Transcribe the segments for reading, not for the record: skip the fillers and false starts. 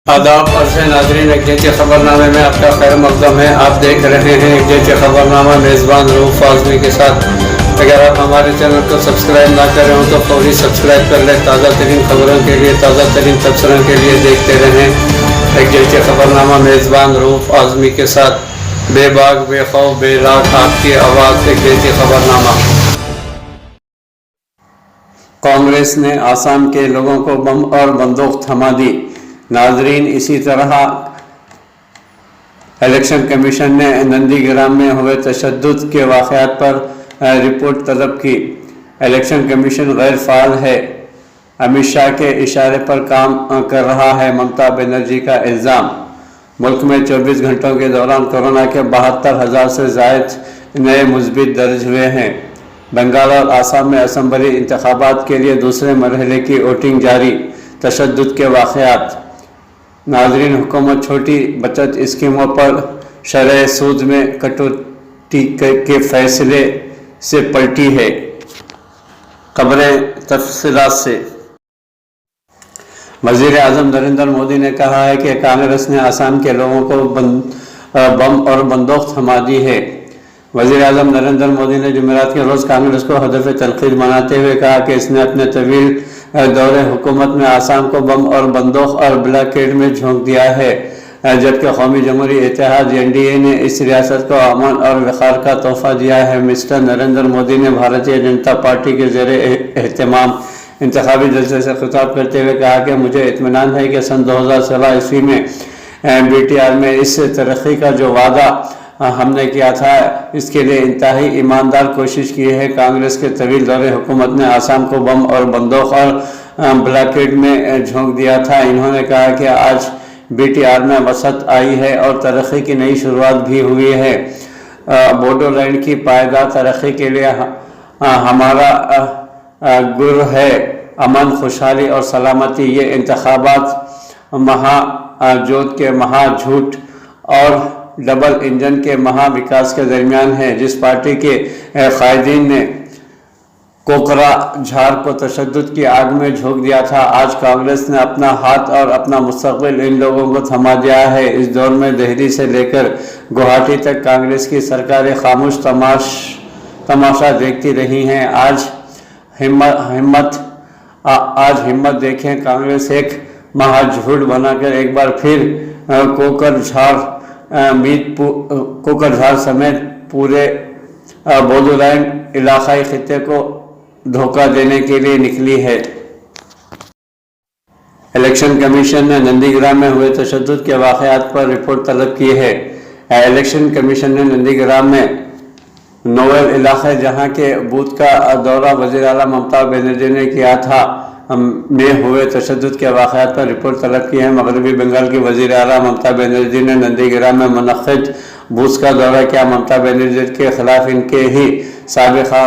आदाब अर्ज़ नाज़रीन, एक जैसे ख़बरनामे में आपका खैर मक़दम है। आप देख रहे हैं एक जैसे ख़बरनामा मेज़बान रऊफ़ आज़मी के साथ। अगर आप हमारे चैनल को सब्सक्राइब ना करें हो तो फौरी सब्सक्राइब कर लें। ताज़ा तरीन खबरों के लिए, ताज़ा तरीन तबसरों के लिए देखते रहें एक जैसे ख़बरनामा मेज़बान रऊफ़ आज़मी के साथ। बेबाक बेखौफ बेलाग आपकी आवाज़, एक जैसे ख़बरनामा। कांग्रेस ने आसाम के लोगों को बम और बंदूक थमा दी। नाजरीन, इसी तरह इलेक्शन कमीशन ने नंदीग्राम में हुए तशद्दुद के वाक़यात पर रिपोर्ट तलब की। इलेक्शन कमीशन गैर फ़ाल है, अमित शाह के इशारे पर काम कर रहा है, ममता बनर्जी का इल्ज़ाम। मुल्क में 24 घंटों के दौरान कोरोना के 72,000 से ज़ायद नए मुस्बित दर्ज हुए हैं। बंगाल और आसाम में असम्बली इंतखाबात के लिए दूसरे मरहले की वोटिंग जारी। तशद्दुद के वाक़यात। नाज़रीन, हुकूमत छोटी बचत स्कीमों पर शरह सूद में कटौती के फैसले से पलटी है। खबरें तफसीलात से। वज़ीर आज़म नरेंद्र मोदी ने कहा है कि कांग्रेस ने आसाम के लोगों को बम और बंदूक थमा दी है। वज़ीर आज़म नरेंद्र मोदी ने जुमेरात के रोज़ कांग्रेस को हदफ तनकीद बनाते हुए कहा कि इसने अपने तवील दौरे हुकूमत में आसाम को बम और बंदूक और ब्लॉकेड में झोंक दिया है, जबकि कौमी जमहूरी इत्तेहाद NDA ने इस रियासत को अमन और वक़ार का तोहफा दिया है। मिस्टर नरेंद्र मोदी ने भारतीय जनता पार्टी के ज़ेरे एहतमाम इंतखाबी जलसे से खिताब करते हुए कहा कि मुझे इत्मीनान है कि सन 2016 ईस्वी में BTR में इस तरक्की का जो वादा हमने किया था, इसके लिए इंतहाई ईमानदार कोशिश की है। कांग्रेस के तवील दौरे हुकूमत ने आसाम को बम और बंदूक और ब्लॉकेड में झोंक दिया था। इन्होंने कहा कि आज BTR में वसअत आई है और तरक्की की नई शुरुआत भी हुई है। बोडोलैंड की पायदार तरक्की के लिए हमारा गुर है अमन, खुशहाली और सलामती। ये इंतखाबात महाजोत के महाझूठ और डबल इंजन के महाविकास के दरमियान है। जिस पार्टी के कायदीन ने कोकराझार को तशद्दुद की आग में झोंक दिया था, आज कांग्रेस ने अपना हाथ और अपना मुस्तकबिल इन लोगों को थमा दिया है। इस दौर में दिल्ली से लेकर गुवाहाटी तक कांग्रेस की सरकारें खामोश तमाशा देखती रही हैं। आज हिम्मत देखें, कांग्रेस एक महाझूठ बनाकर एक बार फिर कोकराझार समेत पूरे बोडोलैंड इलाकाई खित्ते को धोखा देने के लिए निकली है। इलेक्शन कमीशन ने नंदीग्राम में हुए तशद्दुद के वाक़यात पर रिपोर्ट तलब की है। इलेक्शन कमीशन ने नंदीग्राम में नोवेल इलाके जहां के बूथ का दौरा वज़ीर आला ममता बनर्जी ने किया था में हुए तशद्दुद के वाक़यात पर रिपोर्ट तलब की है। मगरबी बंगाल की वज़ीर आला ममता बनर्जी ने नंदीग्राम में मुनक़्क़िद बूथ का दौरा किया। ममता बनर्जी के खिलाफ इनके ही साबिक़ा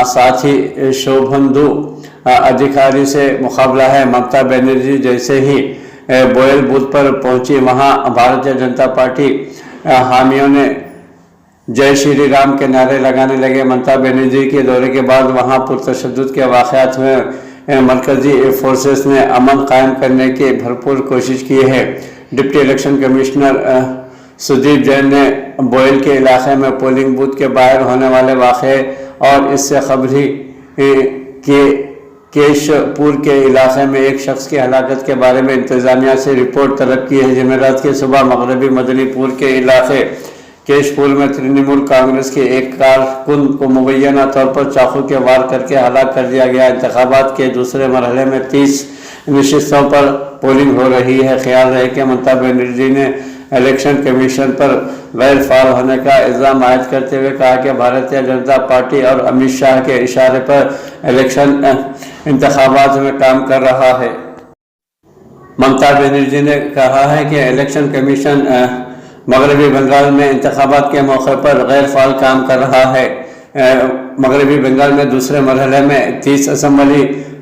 साथी शोभंदु अधिकारी से मुकाबला है। ममता बनर्जी जैसे ही बोयल बूथ पर पहुंची, वहां भारतीय जनता पार्टी हामियों ने जय श्री राम के नारे लगाने लगे। ममता बनर्जी के दौरे के बाद वहां पुरतशद्दुद के वाक़यात हुए। मरकजी फोर्सेस ने अमन कायम करने की भरपूर कोशिश की है। Deputy election commissioner Sudeep Jain ने बोयल के इलाके में पोलिंग बूथ के बाहर होने वाले वाक़े और इससे खबरी के केशपुर के इलाके में एक शख्स की हलाकत के बारे में इंतज़ामिया से रिपोर्ट तलब की है। जुमेरात की सुबह मगरबी मदनीपुर के इलाके केशपुर में तृणमूल कांग्रेस के एक कारकुन को मुबैना तौर पर चाकू के वार करके हलाक कर दिया गया। इंतखाबात के दूसरे मरहले में 30 नशिस्तों पर पोलिंग हो रही है। ख्याल रहे कि ममता बनर्जी ने इलेक्शन कमीशन पर गैर फाल होने का इल्ज़ाम आयद करते हुए कहा कि भारतीय जनता पार्टी और अमित शाह के इशारे पर इलेक्शन इंतखाबात में काम कर रहा है। ममता बनर्जी ने कहा है कि इलेक्शन कमीशन मगरबी बंगाल में इंतखाबात के मौके पर गैर फाल काम कर रहा है। मगरबी बंगाल में दूसरे मरहले में 30 असम्बली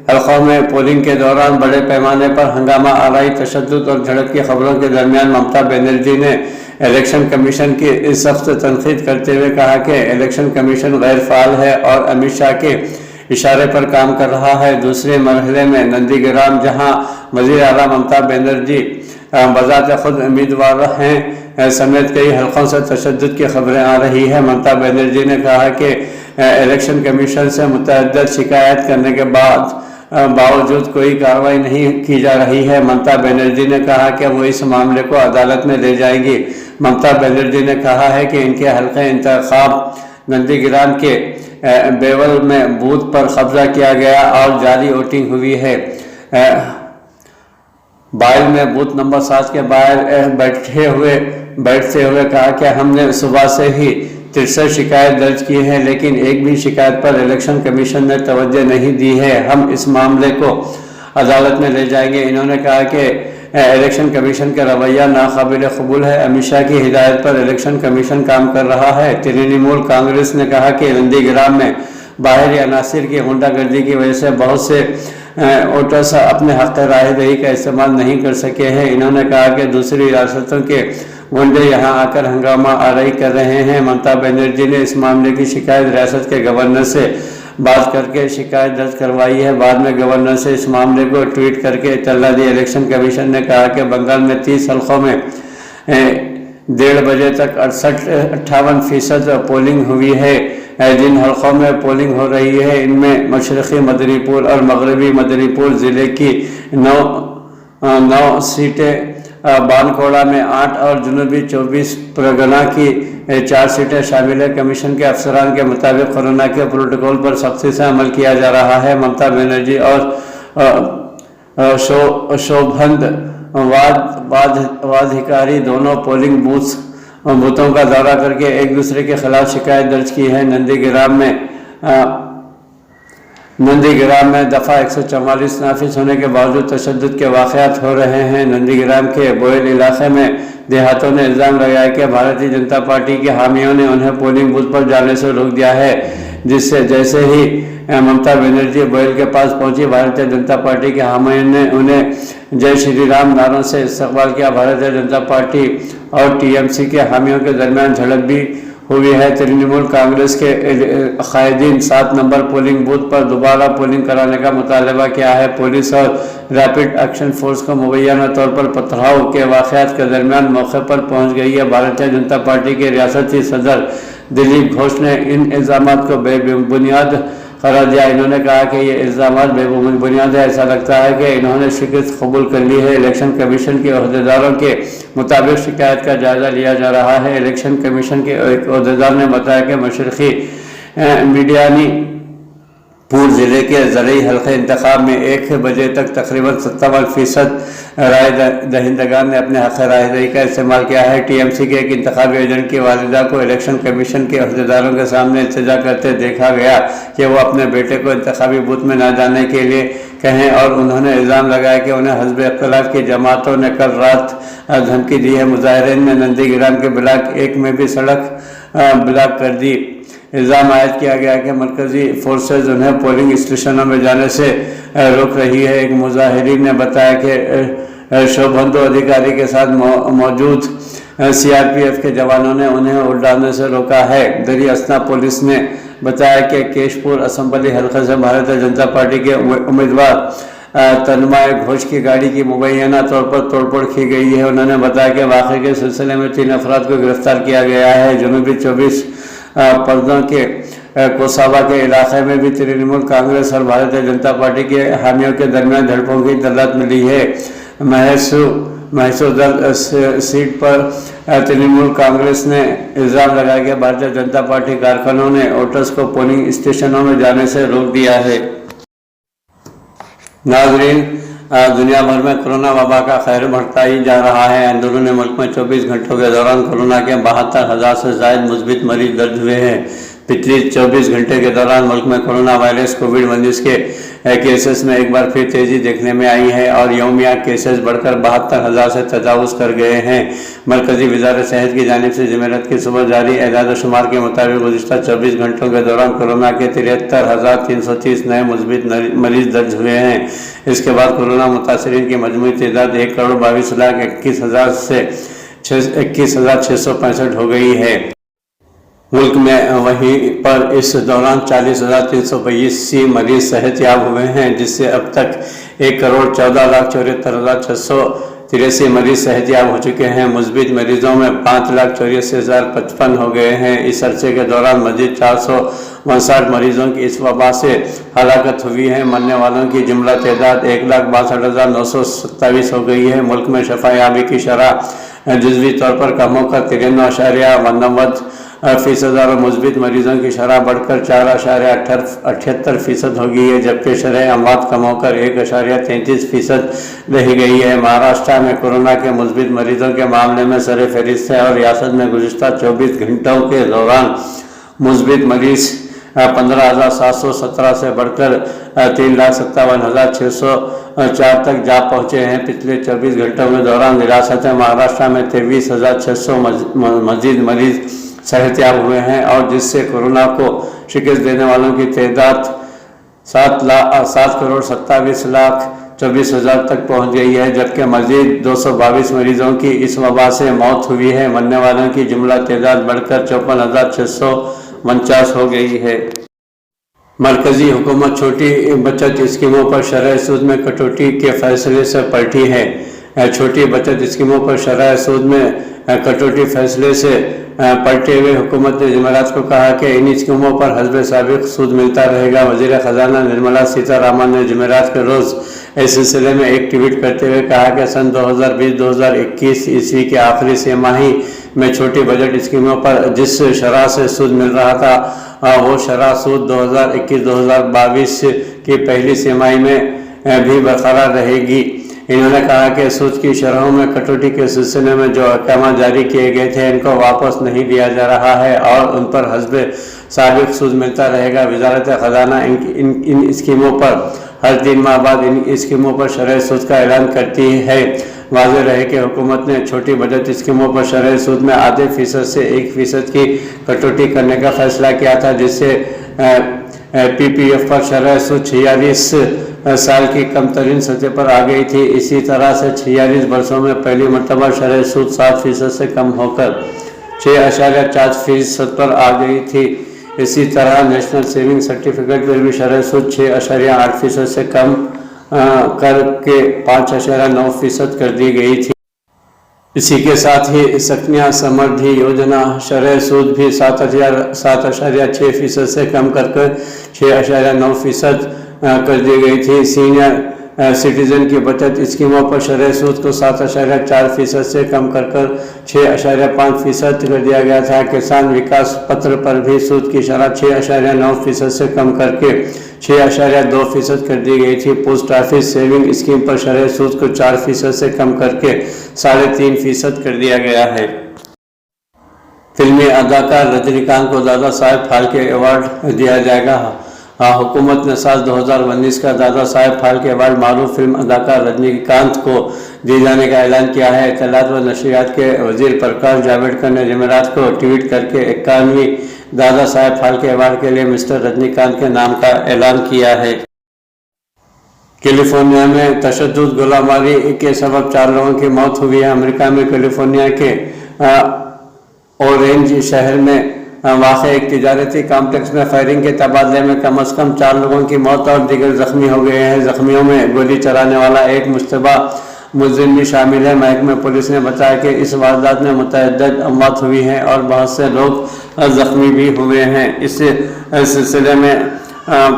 हल्कों में पोलिंग के दौरान बड़े पैमाने पर हंगामा आराई, तशद्दुद और झड़प की खबरों के दरमियान ममता बनर्जी ने इलेक्शन कमीशन की सख्त तनकीद करते हुए कहा कि इलेक्शन कमीशन गैर फाल है और अमित शाह के इशारे पर काम कर रहा है। दूसरे मरहले में नंदीग्राम, जहां वज़ीर आला ममता बनर्जी बजात खुद उम्मीदवार हैं समेत कई हलकों से तशद्दुद की खबरें आ रही है। ममता बनर्जी ने कहा कि इलेक्शन कमीशन से मुतअद्दिद शिकायत करने के बावजूद कोई कार्रवाई नहीं की जा रही है। ममता बनर्जी ने कहा कि वो इस मामले को अदालत में ले जाएंगी। ममता बनर्जी ने कहा है कि इनके हल्के इंतखाब नंदीग्राम के बेवल में बूथ पर कब्जा किया गया और जारी वोटिंग हुई है। बाइल में बूथ नंबर 7 के बाहर बैठते हुए कहा कि हमने सुबह से ही 63 शिकायत दर्ज की है, लेकिन एक भी शिकायत पर इलेक्शन कमीशन ने तवज्जो नहीं दी है। हम इस मामले को अदालत में ले जाएंगे। इन्होंने कहा कि इलेक्शन कमीशन का रवैया नाकाबिल कबूल है। अमित शाह की हिदायत पर इलेक्शन कमीशन काम कर रहा है। तृणमूल कांग्रेस ने कहा कि नंदीग्राम में बाहरी अनासिर की गुंडागर्दी की वजह से बहुत से वोटर्स अपने हक राहदही का इस्तेमाल नहीं कर सके हैं। इन्होंने कहा कि दूसरी रियासतों के गुंडे यहां आकर हंगामा आराई कर रहे हैं। ममता बनर्जी ने इस मामले की शिकायत रियासत के गवर्नर से बात करके शिकायत दर्ज करवाई है। बाद में गवर्नर से इस मामले को ट्वीट करके इत्तला दी। इलेक्शन कमीशन ने कहा कि बंगाल में 30 हलकों में 1:30 बजे तक 58% पोलिंग हुई है। जिन हलकों में पोलिंग हो रही है इनमें मशरक़ी मदनीपुर और मगरबी मदनीपुर ज़िले की 9 सीटें, बानकोड़ा में 8 और जनूबी 24 परगना की 4 सीटें शामिल है। कमीशन के अफसरान के मुताबिक कोरोना के प्रोटोकॉल पर सख्ती से अमल किया जा रहा है। ममता बनर्जी और शोभंद वाधिकारी दोनों पोलिंग बूथों का दौरा करके एक दूसरे के खिलाफ शिकायत दर्ज की है। नंदीग्राम में दफ़ा 144 नाफिज होने के बावजूद तशद्दुद के वाक़यात हो रहे हैं। नंदीग्राम के बोयल इलाके में देहातों ने इल्ज़ाम लगाया कि भारतीय जनता पार्टी के हामियों ने उन्हें पोलिंग बूथ पर जाने से रोक दिया है, जिससे जैसे ही ममता बनर्जी बोयल के पास पहुंची, भारतीय जनता पार्टी के हामियों ने उन्हें जय श्री राम नारों से इस्तकबाल किया। भारतीय जनता पार्टी और टीएमसी के हामियों के दरमियान झड़प भी हुई है। तृणमूल कांग्रेस के कायदीन 7 नंबर पोलिंग बूथ पर दोबारा पोलिंग कराने का मुतालबा किया है। पुलिस और रैपिड एक्शन फोर्स को मुबैना तौर पर पथराव के वाक़यात के दरमियान मौके पर पहुंच गई है। भारतीय जनता पार्टी के रियासती सदर दिलीप घोष ने इन इल्ज़ामात को बेबुनियाद करार दिया। इन्होंने कहा कि ये इल्ज़ाम बेबुनियाद है। ऐसा लगता है कि इन्होंने शिकस्त कबूल कर ली है। इलेक्शन कमीशन के अहदेदारों के मुताबिक शिकायत का जायजा लिया जा रहा है। इलेक्शन कमीशन के एक अहदेदार ने बताया कि मशरक़ी मियानीपुर ज़िले के ज़रई हल्के इंतखाब में 1 बजे तक तकरीबन 57% राय दहिंदगान ने अपने हक़ राहदही का इस्तेमाल किया है। टीएमसी के एक इंतखाबी एजेंट की वालिदा को इलेक्शन कमीशन के अहदेदारों के सामने इल्तिजा करते देखा गया कि वो अपने बेटे को इंतखाबी बूथ में न जाने के लिए कहें, और उन्होंने इल्ज़ाम लगाया कि उन्हें हज़ब इख्तिलाफ की जमातों ने कल रात धमकी दी है। मुजाहिरीन ने नंदीग्राम के ब्लॉक 1 में भी सड़क ब्लॉक कर दी। इल्ज़ाम आयद किया गया कि मरकज़ी फोर्सेज उन्हें पोलिंग स्टेशनों में जाने से रोक रही है। एक मुजाहिरीन ने बताया कि शोभंदो अधिकारी के साथ मौजूद सीआरपीएफ के जवानों ने उन्हें वोट डालने से रोका है। दरी असना पुलिस ने बताया कि केशपुर असम्बली हल्के से भारतीय जनता पार्टी के उम्मीदवार तन्मय घोष की गाड़ी की मुबैना तौर पर तोड़फोड़ की गई है। उन्होंने बताया कि वाक़े के सिलसिले में 3 अफराद को गिरफ्तार किया गया है। जनूबी 24 परगना के कोसावा के इलाके में भी तृणमूल कांग्रेस और भारतीय जनता पार्टी के हामियों के दरमियान झड़पों की इत्तलात मिली है। महसूदर सीट पर तृणमूल कांग्रेस ने इल्ज़ाम लगाया कि भारतीय जनता पार्टी कारकुनों ने वोटर्स को पोलिंग स्टेशनों में जाने से रोक दिया है। नाज़रीन, दुनिया भर में कोरोना वबा का खैर बढ़ता ही जा रहा है। अंदरूनी मुल्क में 24 घंटों के दौरान कोरोना के 72,000 से ज़ायद मुस्बित मरीज दर्ज हुए हैं। पिछले 24 घंटे के दौरान मुल्क में कोरोना वायरस कोविड-19 के केसेस में एक बार फिर तेज़ी देखने में आई है और यौमिया केसेस बढ़कर 72,000 से तजावुज़ कर गए हैं। मरकज़ी वज़ारत सेहत की जानिब से जुमेरात की सुबह जारी एदाद शुमार के मुताबिक गुज़िश्ता 24 घंटों के दौरान कोरोना के 73,330 नए मुस्बित मरीज दर्ज हुए हैं। इसके बाद कोरोना मुतासरीन की मजमूई तादाद 1,22,21,000 से 21,665 हो गई है। मुल्क में वहीं पर इस दौरान 40,382 मरीज सेहतयाब हुए हैं, जिससे अब तक 1,14,74,663 83 मरीज सेहतियाब हो चुके हैं। मुस्बित मरीजों में 5,84,055 हो गए हैं। इस अरसे के दौरान मजीद 459 मरीजों की इस वबा से हलाकत हुई है। मरने वालों की जुमला तादाद 1,62,927 हो गई है। मुल्क में शफायाबी की शरह जुज़वी तौर पर कम होकर 93.99% और मुस्बित मरीजों की शरह बढ़कर 4.78% हो गई है, जबकि शरह अमवात कम होकर 1.33% रह गई है। महाराष्ट्र में कोरोना के मुस्बित मरीजों के मामले में सर फहरिस्त है और रियासत में गुज़िश्ता 24 घंटों के दौरान मुस्बित मरीज 15,717 से बढ़कर 3,57,604 तक जा पहुँचे हैं। पिछले 24 घंटों के दौरान रियासत महाराष्ट्र में 23,600 मजीद मरीज सेहतियाब हुए हैं और जिससे कोरोना को शिकस्त देने वालों की तादाद 7,27,24,00,024 तक पहुंच गई है, जबकि मजीद 222 मरीजों की इस वबा से मौत हुई है। मरने वालों की जुमला तादाद बढ़कर 54,649 हो गई है। मरकजी हुकूमत छोटी बचत स्कीमों पर शरह सूद में कटौती के फैसले से पलटी है। छोटी बचत स्कीमों पर शरह सूद में कटौती फैसले से पलटे हुए हुकूमत ने जुमेरात को कहा कि इन स्कीमों पर हस्ब साबिक सूद मिलता रहेगा। वज़ीर ख़जाना निर्मला सीतारामन ने जुमेरात के रोज़ इस सिलसिले में एक ट्वीट करते हुए कहा कि सन 2020-2021 ईस्वी के आखिरी तिमाही में छोटी बजट स्कीमों पर जिस शरह से सूद मिल रहा था वो शरह सूद 2021-2022 की पहली तिमाही में भी बरकरार रहेगी। इन्होंने कहा कि सूद की शरहों में कटौती के सिलसिले में जो अहकाम जारी किए गए थे इनको वापस नहीं दिया जा रहा है और उन पर हस्ब साबिक सूद मिलता रहेगा। वज़ारत ख़जाना इन स्कीमों पर हर 3 माह बाद इन स्कीमों पर शरह सूद का ऐलान करती है। वाज़ेह रहे कि हुकूमत ने छोटी बचत स्कीमों पर शरह सूद में आधे फीसद से 1% की कटौती करने का फैसला किया था, जिससे PPF पर शरह सूद 46 साल की कम तरीन सतह पर आ गई थी। इसी तरह से 46 वर्षों में पहली मरतबा शरह सूद 7% से कम होकर 6.4% पर आ गई थी। इसी तरह नेशनल सेविंग सर्टिफिकेट पर भी शरह सूद 6.8% से कम करके 5.9% कर दी गई थी। इसी के साथ ही सकन्या समृद्धि योजना शरह सूद भी 7.6% से कम करके 6.9% कर दी गई थी। सीनियर सिटीजन की बचत स्कीमों पर शरह सूद को 7.4% से कम कर 6.5% कर दिया गया था। किसान विकास पत्र पर भी सूद की शरह 6.9% से कम करके 6.2% कर दी गई थी। पोस्ट ऑफिस सेविंग स्कीम पर शरह सूद को 4% से कम करके 3.5% कर दिया गया है। फिल्मी अदाकार रजनीकांत को दादा साहेब फाल्के अवार्ड दिया जाएगा। हुकूमत ने साल 2019 का दादा साहेब फाल्के अवार्ड मारूफ फिल्म अदाकार रजनीकांत को दिए जाने का ऐलान किया है। इत्तलात व नशरियात के वजीर प्रकाश जावड़ेकर ने जुमेरात को ट्वीट करके 51वीं दादा साहेब फाल्के अवार्ड के लिए मिस्टर रजनीकांत के नाम का ऐलान किया है। कैलिफोर्निया में तशद्दुद गोलाबारी के सबब 4 लोगों की मौत हुई है। अमेरिका में कैलिफोर्निया के ऑरेंज शहर में वाक़ एक तिजारती कॉम्प्लेक्स में फायरिंग के तबादले में कम अज़ कम 4 लोगों की मौत और दीगर जख्मी हो गए हैं। जख्मियों में गोली चलाने वाला एक मुश्तबा मुलजिम भी शामिल है। महकमे पुलिस ने बताया कि इस वारदात में मुतअद्दिद अमवात हुई हैं और बहुत से लोग जख्मी भी हुए हैं। इस सिलसिले में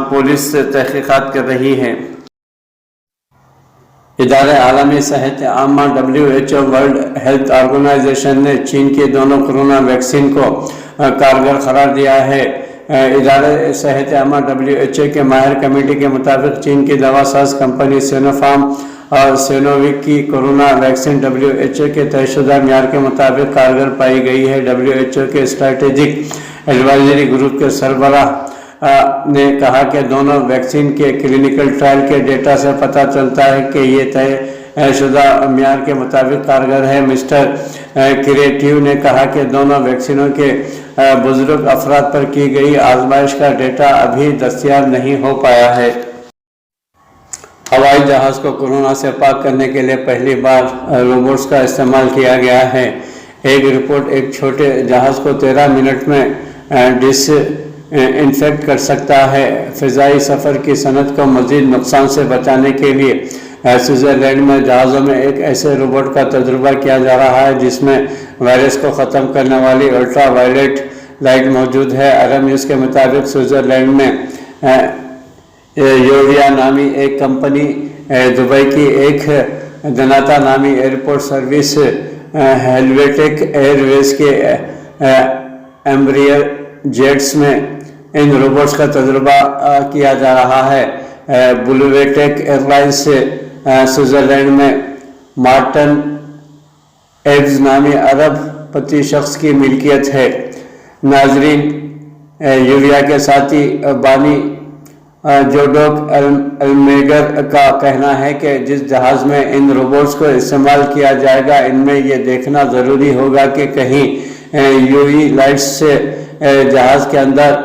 पुलिस तहकीकात कर रही है। इदारे आलमी सेहत आमा WHO वर्ल्ड हेल्थ ऑर्गेनाइजेशन ने चीन के दोनों कोरोना वैक्सीन को कारगर करार दिया है। इदारे सेहत आमा WHO के माहिर कमेटी के मुताबिक चीन की दवा साज कंपनी सिनोफार्म और सिनोविक की कोरोना वैक्सीन WHO के तयशुदा म्यार के मुताबिक कारगर पाई गई है। WHO के स्ट्रैटेजिक एडवाइजरी ग्रुप के सरबराह ने कहा कि दोनों वैक्सीन के क्लिनिकल ट्रायल के डेटा से पता चलता है कि ये तयशुदा म्यार के मुताबिक कारगर है। मिस्टर क्रिएटिव ने कहा कि दोनों वैक्सीनों के बुजुर्ग अफराद पर की गई आजमाइश का डेटा अभी दस्तयाब नहीं हो पाया है। हवाई जहाज़ को कोरोना से पाक करने के लिए पहली बार रोबोट्स का इस्तेमाल किया गया है। एक रिपोर्ट एक छोटे जहाज़ को 13 मिनट में डिसइंफेक्ट कर सकता है। फ़िज़ाई सफ़र की सनत को मज़ीद नुकसान से बचाने के लिए سوئٹزرلینڈ میں جہازوں میں ایک ایسے روبوٹ کا تجربہ کیا جا رہا ہے جس میں وائرس کو ختم کرنے والی الٹرا وائلیٹ لائٹ موجود ہے۔ عرب نیوز کے مطابق سوئٹزرلینڈ میں یوریا نامی ایک کمپنی دبئی کی ایک دناتا نامی ایئرپورٹ سروس ہیلویٹک ایئر ویز کے ایمبریئر جیٹس میں ان روبوٹس کا تجربہ کیا جا رہا ہے۔ بلوویٹیک ایئر لائنز سے سوئٹزرلینڈ میں مارٹن ایبز نامی عرب پتی شخص کی ملکیت ہے۔ ناظرین، یوریا کے ساتھی بانی جوڈوک المیگر کا کہنا ہے کہ جس جہاز میں ان روبوٹس کو استعمال کیا جائے گا ان میں یہ دیکھنا ضروری ہوگا کہ کہیں یووی لائٹس سے جہاز کے اندر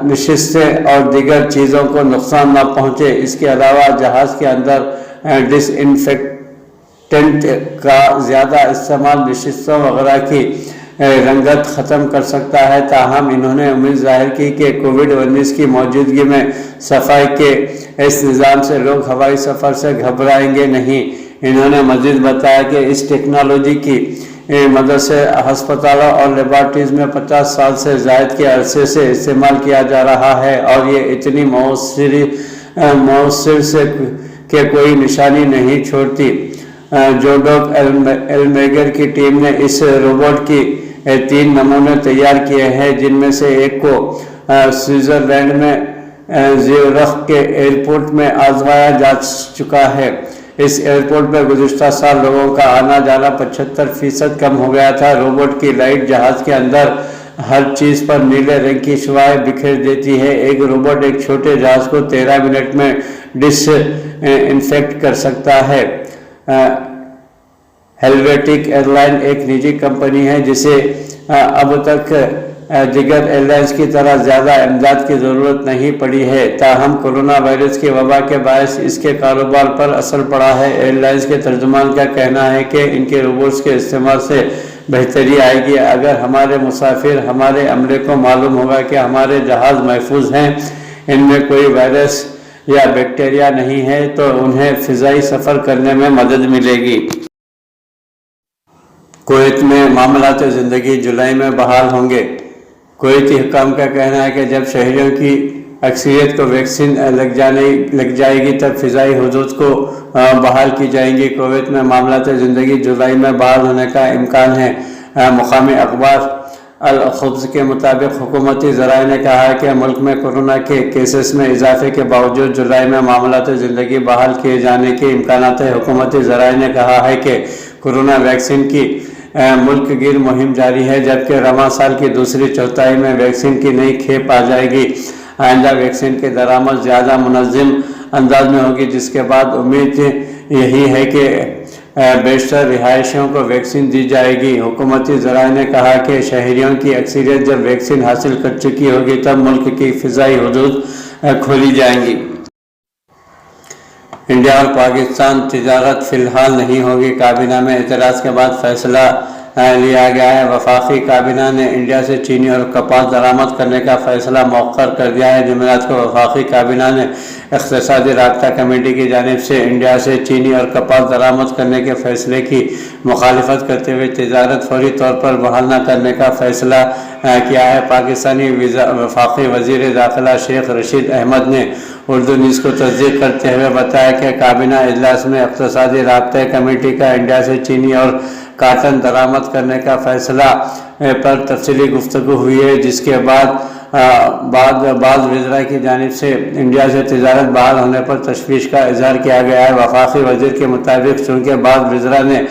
نشستیں اور دیگر چیزوں کو نقصان نہ پہنچے۔ اس کے علاوہ جہاز کے اندر ڈس انفیکٹنٹ کا زیادہ استعمال نشستوں وغیرہ کی رنگت ختم کر سکتا ہے، تاہم انہوں نے امید ظاہر کی کہ کووڈ-19 کی موجودگی میں صفائی کے اس نظام سے لوگ ہوائی سفر سے گھبرائیں گے نہیں۔ انہوں نے مزید بتایا کہ اس ٹیکنالوجی کی مدد سے ہسپتالوں اور لیبارٹریز میں 50 سال سے زائد کے عرصے سے استعمال کیا جا رہا ہے اور یہ اتنی مؤثر سے کہ کوئی نشانی نہیں چھوڑتی۔ جوڈوک المیگر کی ٹیم نے اس روبوٹ کی 3 نمونے تیار کیے ہیں، جن میں سے ایک کو سوئٹزرلینڈ میں زیورخ کے ایئرپورٹ میں آزمایا جا چکا ہے۔ اس ایئرپورٹ پر گزشتہ سال لوگوں کا آنا جانا 75% کم ہو گیا تھا۔ روبوٹ کی لائٹ جہاز کے اندر ہر چیز پر نیلے رنگ کی شعاعیں بکھیر دیتی ہے۔ ایک روبوٹ ایک چھوٹے جہاز کو 13 منٹ میں ڈس انفیکٹ کر سکتا ہے۔ ہیلویٹک ایئر لائن ایک نجی کمپنی ہے جسے اب تک دیگر ایئر لائنز کی طرح زیادہ امداد کی ضرورت نہیں پڑی ہے، تاہم کورونا وائرس کی وبا کے باعث اس کے کاروبار پر اثر پڑا ہے۔ ایئر لائنز کے ترجمان کا کہنا ہے کہ ان کے روبوٹس کے استعمال سے بہتری آئے گی۔ اگر ہمارے مسافر ہمارے عملے کو معلوم ہوگا کہ ہمارے جہاز محفوظ ہیں، ان میں کوئی وائرس یا بیکٹیریا نہیں ہے، تو انہیں فضائی سفر کرنے میں مدد ملے گی۔ کویت میں معاملات زندگی جولائی میں بحال ہوں گے۔ کویتی حکام کا کہنا ہے کہ جب شہریوں کی اکثریت کو ویکسین لگ جائے گی تب فضائی حدود کو بحال کی جائیں گی۔ کویت میں معاملات زندگی جولائی میں بحال ہونے کا امکان ہے۔ مقامی اخبار الخبز کے مطابق حکومتی ذرائع نے کہا ہے کہ ملک میں کورونا کے کیسز میں اضافے کے باوجود جولائی میں معاملات زندگی بحال کیے جانے کے امکانات ہیں۔ حکومتی ذرائع نے کہا ہے کہ کورونا ویکسین کی ملک گیر مہم جاری ہے، جبکہ رواں سال کی دوسری چوتھائی میں ویکسین کی نئی کھیپ آ جائے گی۔ آئندہ ویکسین کی درآمد زیادہ منظم انداز میں ہوگی، جس کے بعد امید یہی ہے کہ بیشتر رہائشیوں کو ویکسین دی جائے گی۔ حکومتی ذرائع نے کہا کہ شہریوں کی اکثریت جب ویکسین حاصل کر چکی ہوگی تب ملک کی فضائی حدود کھولی جائیں گی۔ انڈیا اور پاکستان تجارت فی الحال نہیں ہوگی، کابینہ میں اعتراض کے بعد فیصلہ لیا گیا ہے۔ وفاقی کابینہ نے انڈیا سے چینی اور کپاس درآمد کرنے کا فیصلہ مؤخر کر دیا ہے۔ جمعرات کو وفاقی کابینہ نے اقتصادی رابطہ کمیٹی کی جانب سے انڈیا سے چینی اور کپاس درآمد کرنے کے فیصلے کی مخالفت کرتے ہوئے تجارت فوری طور پر بحال نہ کرنے کا فیصلہ کیا ہے۔ پاکستانی وفاقی وزیر داخلہ شیخ رشید احمد نے اردو نیوز کو تصدیق کرتے ہوئے بتایا کہ کابینہ اجلاس میں اقتصادی رابطہ کمیٹی کا انڈیا سے چینی اور کاٹن درآمد کرنے کا فیصلہ پر تفصیلی گفتگو ہوئی ہے، جس کے بعد وزراء کی جانب سے انڈیا سے تجارت بحال ہونے پر تشویش کا اظہار کیا گیا ہے۔ وفاقی وزیر کے مطابق چونکہ بعض وزراء نے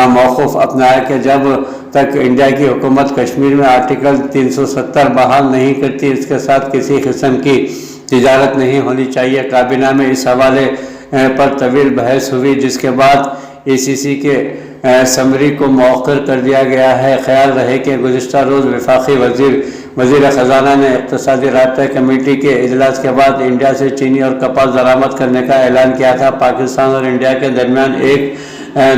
موقف اپنایا کہ جب تک انڈیا کی حکومت کشمیر میں آرٹیکل 370 بحال نہیں کرتی اس کے ساتھ کسی قسم کی تجارت نہیں ہونی چاہیے۔ کابینہ میں اس حوالے پر طویل بحث ہوئی، جس کے بعد ECC کے سمری کو مؤخر کر دیا گیا ہے۔ خیال رہے کہ گزشتہ روز وفاقی وزیر خزانہ نے اقتصادی رابطہ کمیٹی کے اجلاس کے بعد انڈیا سے چینی اور کپاس درآمد کرنے کا اعلان کیا تھا۔ پاکستان اور انڈیا کے درمیان ایک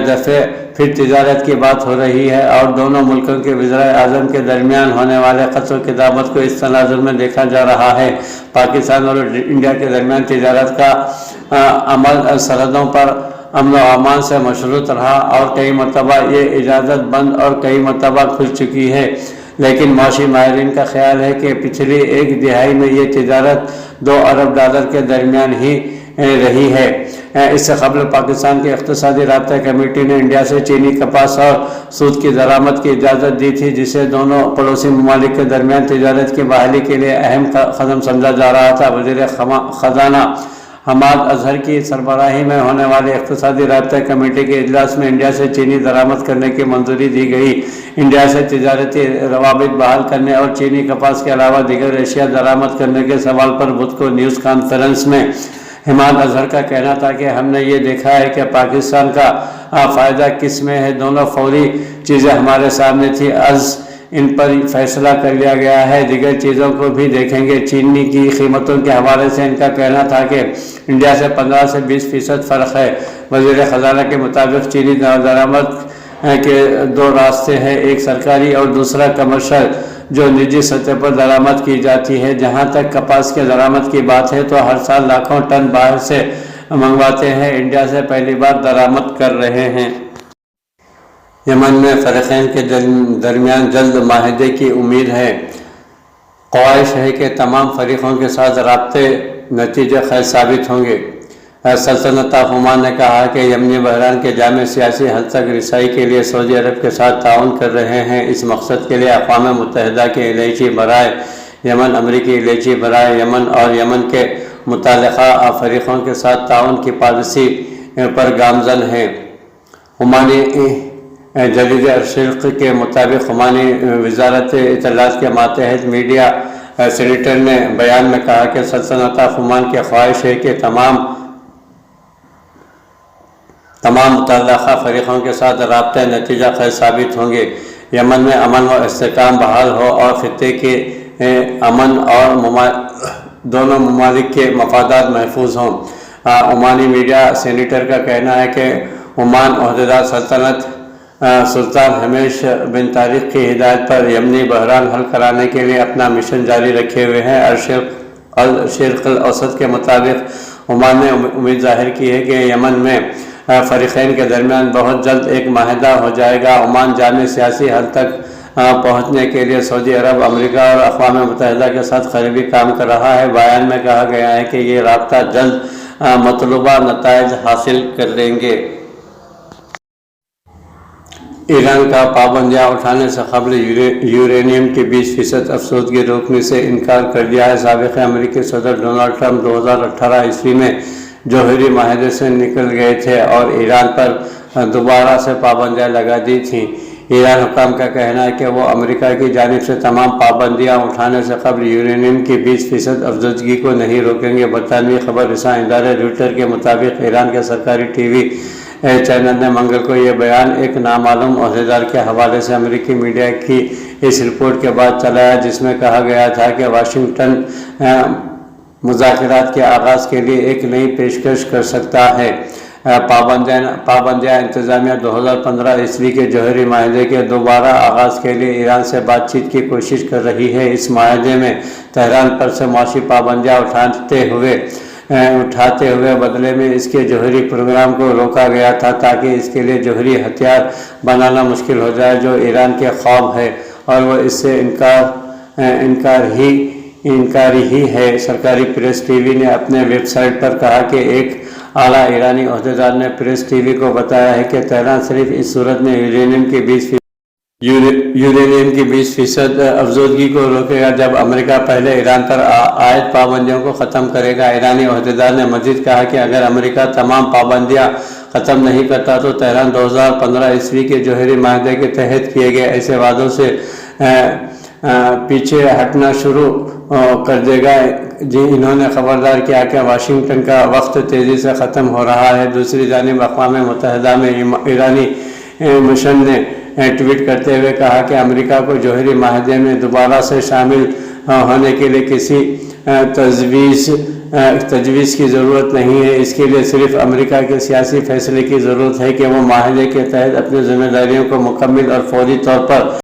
دفعہ پھر تجارت کی بات ہو رہی ہے اور دونوں ملکوں کے وزرائے اعظم کے درمیان ہونے والے خط و کتابت کو اس تناظر میں دیکھا جا رہا ہے۔ پاکستان اور انڈیا کے درمیان تجارت کا عمل سرحدوں پر امن و امان سے مشروط رہا اور کئی مرتبہ یہ اجازت بند اور کئی مرتبہ کھل چکی ہے، لیکن معاشی ماہرین کا خیال ہے کہ پچھلی ایک دہائی میں یہ تجارت $2 ارب کے درمیان ہی رہی ہے۔ اس سے قبل پاکستان کی اقتصادی رابطہ کمیٹی نے انڈیا سے چینی کپاس اور سود کی درآمد کی اجازت دی تھی، جسے دونوں پڑوسی ممالک کے درمیان تجارت کی بحالی کے لیے اہم قدم سمجھا جا رہا تھا۔ وزیر خزانہ حماد اظہر کی سربراہی میں ہونے والے اقتصادی رابطہ کمیٹی کے اجلاس میں انڈیا سے چینی درآمد کرنے کی منظوری دی گئی۔ انڈیا سے تجارتی روابط بحال کرنے اور چینی کپاس کے علاوہ دیگر اشیاء درآمد کرنے کے سوال پر بدھ کو نیوز کانفرنس میں حماد اظہر کا کہنا تھا کہ ہم نے یہ دیکھا ہے کہ پاکستان کا فائدہ کس میں ہے۔ دونوں فوری چیزیں ہمارے سامنے تھی، از ان پر فیصلہ کر لیا گیا ہے، دیگر چیزوں کو بھی دیکھیں گے۔ چینی کی قیمتوں کے حوالے سے ان کا کہنا تھا کہ انڈیا سے 15 سے 20% فرق ہے۔ وزیر خزانہ کے مطابق چینی درآمد کے 2 راستے ہیں، ایک سرکاری اور دوسرا کمرشل، جو نجی سطح پر درآمد کی جاتی ہے۔ جہاں تک کپاس کے درآمد کی بات ہے تو ہر سال لاکھوں ٹن باہر سے منگواتے ہیں، انڈیا سے پہلی بار درآمد کر رہے ہیں۔ یمن میں فریقین کے درمیان جلد معاہدے کی امید ہے۔ خواہش ہے کہ تمام فریقوں کے ساتھ رابطے نتیجہ خیز ثابت ہوں گے۔ سلطنت آف عمان نے کہا کہ یمنی بحران کے جامع سیاسی حل تک رسائی کے لیے سعودی عرب کے ساتھ تعاون کر رہے ہیں۔ اس مقصد کے لیے اقوام متحدہ کے الیچی برائے یمن، امریکی الیچی برائے یمن اور یمن کے متعلقہ فریقوں کے ساتھ تعاون کی پالیسی پر گامزن ہیں۔ عمانی جریدے الشرق کے مطابق عمانی وزارت اطلاعات کے ماتحت میڈیا سینیٹر نے بیان میں کہا کہ سلطنت آف عمان کی خواہش ہے کہ تمام متعلقہ فریقوں کے ساتھ رابطے نتیجہ خیز ثابت ہوں گے، یمن میں امن و استحکام بحال ہو اور خطے کے امن اور دونوں ممالک کے مفادات محفوظ ہوں۔ عمانی میڈیا سینیٹر کا کہنا ہے کہ عمان عہدیدار سلطنت سلطان حمیش بن طارق کی ہدایت پر یمنی بحران حل کرانے کے لیے اپنا مشن جاری رکھے ہوئے ہیں۔ الشرق الاوسط کے مطابق عمان نے امید ظاہر کی ہے کہ یمن میں فریقین کے درمیان بہت جلد ایک معاہدہ ہو جائے گا۔ عمان جامع سیاسی حل تک پہنچنے کے لیے سعودی عرب، امریکہ اور اقوام متحدہ کے ساتھ قریبی کام کر رہا ہے۔ بیان میں کہا گیا ہے کہ یہ رابطہ جلد مطلوبہ نتائج حاصل کر لیں گے۔ ایران کا پابندیاں اٹھانے سے قبل یورینیم کی 20% افزودگی روکنے سے انکار کر دیا ہے۔ سابق امریکی صدر ڈونلڈ ٹرمپ 2018 عیسوی میں جوہری معاہدے سے نکل گئے تھے اور ایران پر دوبارہ سے پابندیاں لگا دی تھیں۔ ایران حکام کا کہنا ہے کہ وہ امریکہ کی جانب سے تمام پابندیاں اٹھانے سے قبل یورینیم کی 20% افزودگی کو نہیں روکیں گے۔ برطانوی خبر رساں ادارے رویٹر کے مطابق ایران کے سرکاری ٹی وی چینل نے منگل کو یہ بیان ایک نامعلوم عہدیدار کے حوالے سے امریکی میڈیا کی اس رپورٹ کے بعد چلایا، جس میں کہا گیا تھا کہ واشنگٹن مذاکرات کے آغاز کے لیے ایک نئی پیشکش کر سکتا ہے۔ پابندیاں انتظامیہ 2015 عیسوی کے جوہری معاہدے کے دوبارہ آغاز کے لیے ایران سے بات چیت کی کوشش کر رہی ہے۔ اس معاہدے میں تہران پر سے معاشی پابندیاں اٹھاتے ہوئے بدلے میں اس کے جوہری پروگرام کو روکا گیا تھا تاکہ اس کے لیے جوہری ہتھیار بنانا مشکل ہو جائے، جو ایران کے خواب ہے اور وہ اس سے انکاری ہی ہے۔ سرکاری پریس ٹی وی نے اپنے ویب سائٹ پر کہا کہ ایک اعلیٰ ایرانی عہدیدار نے پریس ٹی وی کو بتایا ہے کہ تہران صرف اس صورت میں یورینیم کی 20% افزودگی کو روکے گا جب امریکہ پہلے ایران پر عائد پابندیوں کو ختم کرے گا۔ ایرانی عہدیدار نے مزید کہا کہ اگر امریکہ تمام پابندیاں ختم نہیں کرتا تو تہران 2015 عیسوی کے جوہری معاہدے کے تحت کیے گئے ایسے وعدوں سے پیچھے ہٹنا شروع کر دے گا۔ انہوں نے خبردار کیا کہ واشنگٹن کا وقت تیزی سے ختم ہو رہا ہے۔ دوسری جانب اقوام متحدہ میں ایرانی مشن نے ٹویٹ کرتے ہوئے کہا کہ امریکہ کو جوہری معاہدے میں دوبارہ سے شامل ہونے کے لیے کسی تجویز تجویز کی ضرورت نہیں ہے. اس کے لیے صرف امریکہ کے سیاسی فیصلے کی ضرورت ہے کہ وہ معاہدے کے تحت اپنی ذمہ داریوں کو مکمل اور فوری طور پر